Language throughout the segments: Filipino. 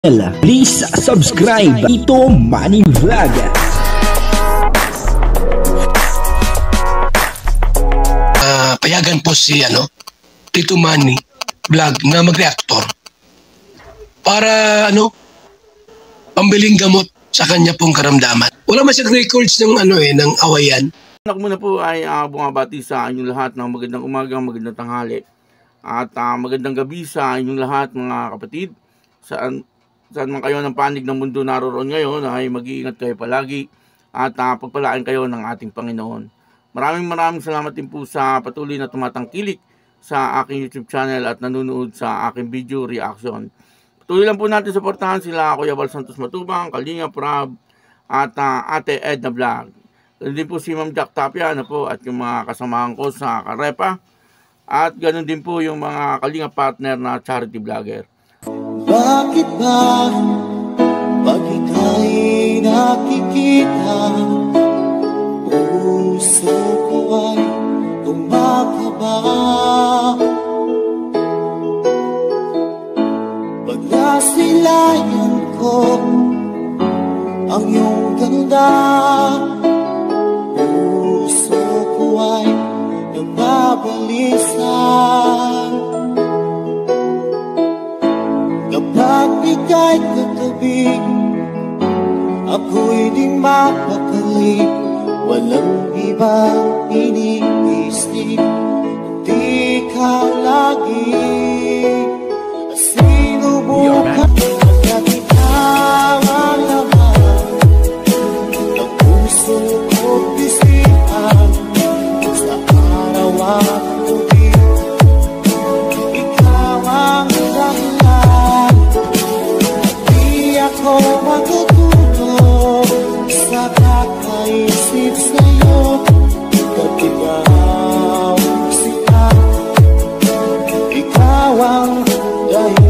Please subscribe Tito Manny Vlog. Payagan po si Tito Manny Vlog na mag-reactor para pambiling gamot sa kanya pong karamdaman. Wala man siyang records ng ng awayan. Ako muna po ay bumabati sa inyong lahat ng magandang umaga, magandang tanghali at magandang gabi sa inyong lahat mga kapatid. Saan man kayo ng panig ng mundo naroon ngayon ay mag-iingat kayo palagi at pagpalaan kayo ng ating Panginoon. Maraming salamat din po sa patuloy na tumatangkilik sa aking YouTube channel at nanonood sa aking video reaction. Patuloy lang po natin suportahan sila Kuya Val Santos Matubang, Kalinga Prab at Ate Edna Vlog. Ganun din po si Ma'am Jack Tapia at yung mga kasamahan ko sa Karepa at ganun din po yung mga Kalinga partner na charity vlogger. Bakit ba pag ika'y nakikita, puso ko ay kumakaba? Pag nasilayan ko ang iyong ganda, puso ko ay nababalisa. Kapag ika'y katabi, ako'y di mapakali. Walang ibang iniisip, di ikaw lagi. Sinubukan at ikaw ang laman ng puso ko't isipan. Sa araw at gabi, ikaw ang dahilan. Ako matutulog sa kakaisip sa'yo, at ikaw sila, ikaw ang dahilan.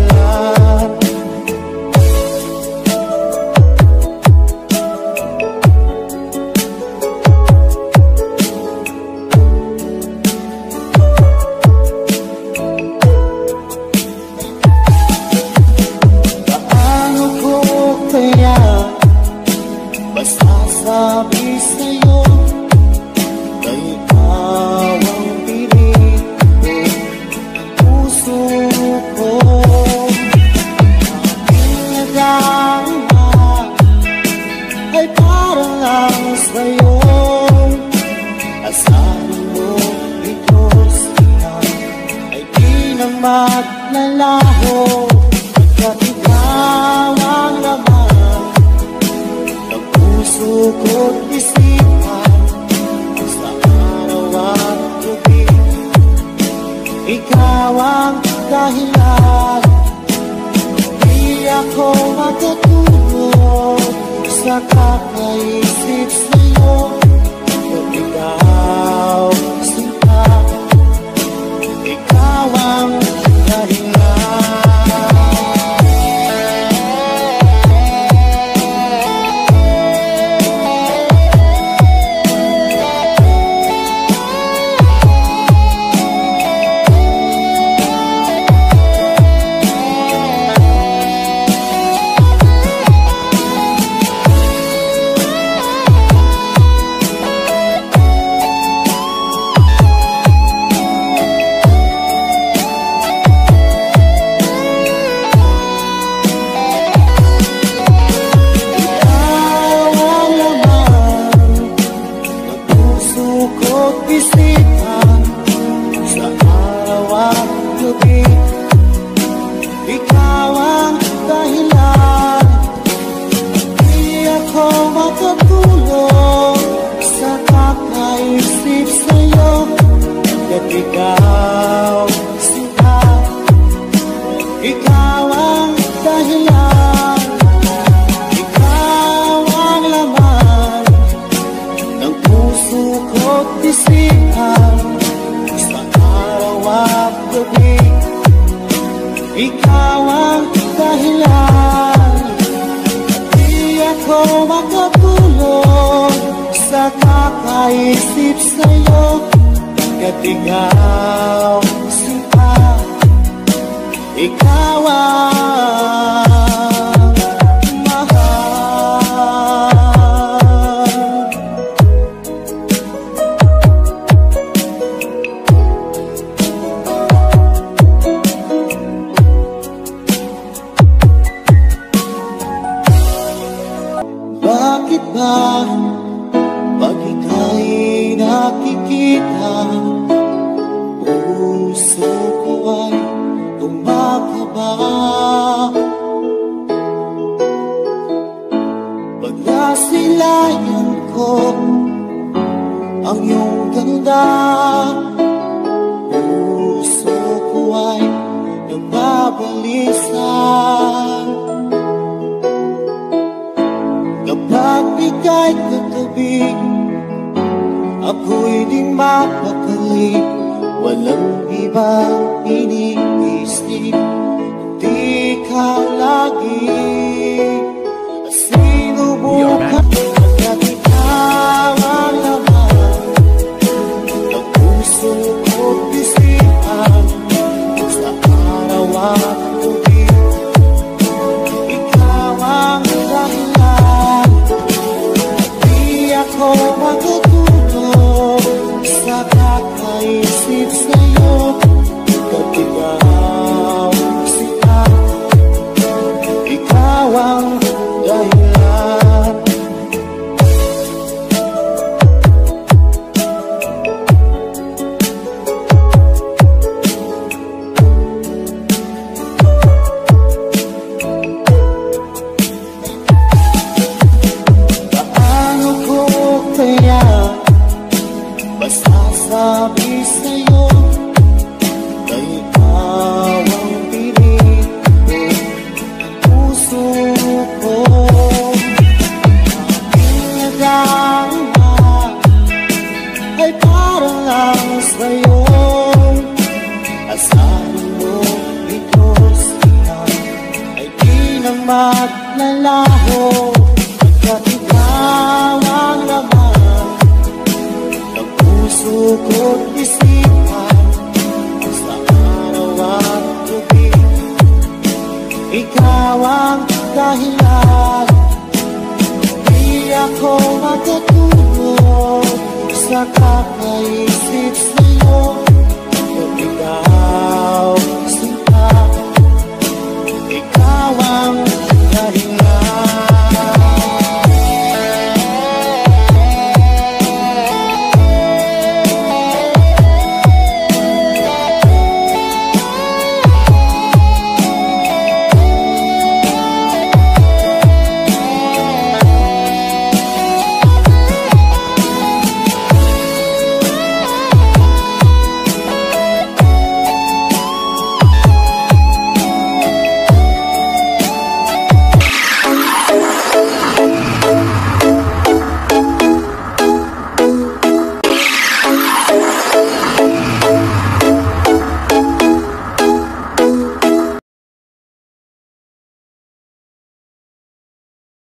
Sabi sa'yo na ikaw ang pilit ko, puso ko. Aking nagdama ay parang lang sa'yo. Asahan mo ito siya ay di na maglalaho. Pagkat ikaw ang laman ng puso ko't isipan. Sa araw at gabi, ikaw ang dahilan. Di ako matutulog sa kakaisip sa'yo, at ikaw sinta, ikaw ang dahilan. Ikaw ang dahilan. Di ako matutulog sa kakaisip sa'yo, at ikaw sila, ikaw ang dahilan. Ikaw ang laman ng puso ko't isipan. Sa araw at gabi, ikaw ang dahilan. Di ako makatulog sa kakaisip sa'yo, at ikaw sinta, ikaw ang ka pag ika'y nakikita. Puso ko ay kumakaba pag nasilayan ko ang iyong ganda. Puso ko ay nababalisan kapag ika'y katabi. Ako'y di mapakali, walang ibang iniisip, di ka lagi. Sinubukan at ikaw ang laman ng puso ko't isipan. Sa araw at gabi, ikaw ang dahilan. Di ako matutulog sa kakaisip sa'yo. Pag ikaw sila, ikaw ang dahilan. Paano ko kaya masasabi sa'yo na ikaw ang piling ko, puso ko. Aking nadama ay parang lang sa'yo. Asahan mo ito siya ay di na maglalaho. Pagkat ikaw ang laman ng puso ko't isipan. Sa araw at gabi, ikaw ang dahilan. Di ako matutulog sa kakaisip sa'yo. Kung ikaw sinta, ikaw ang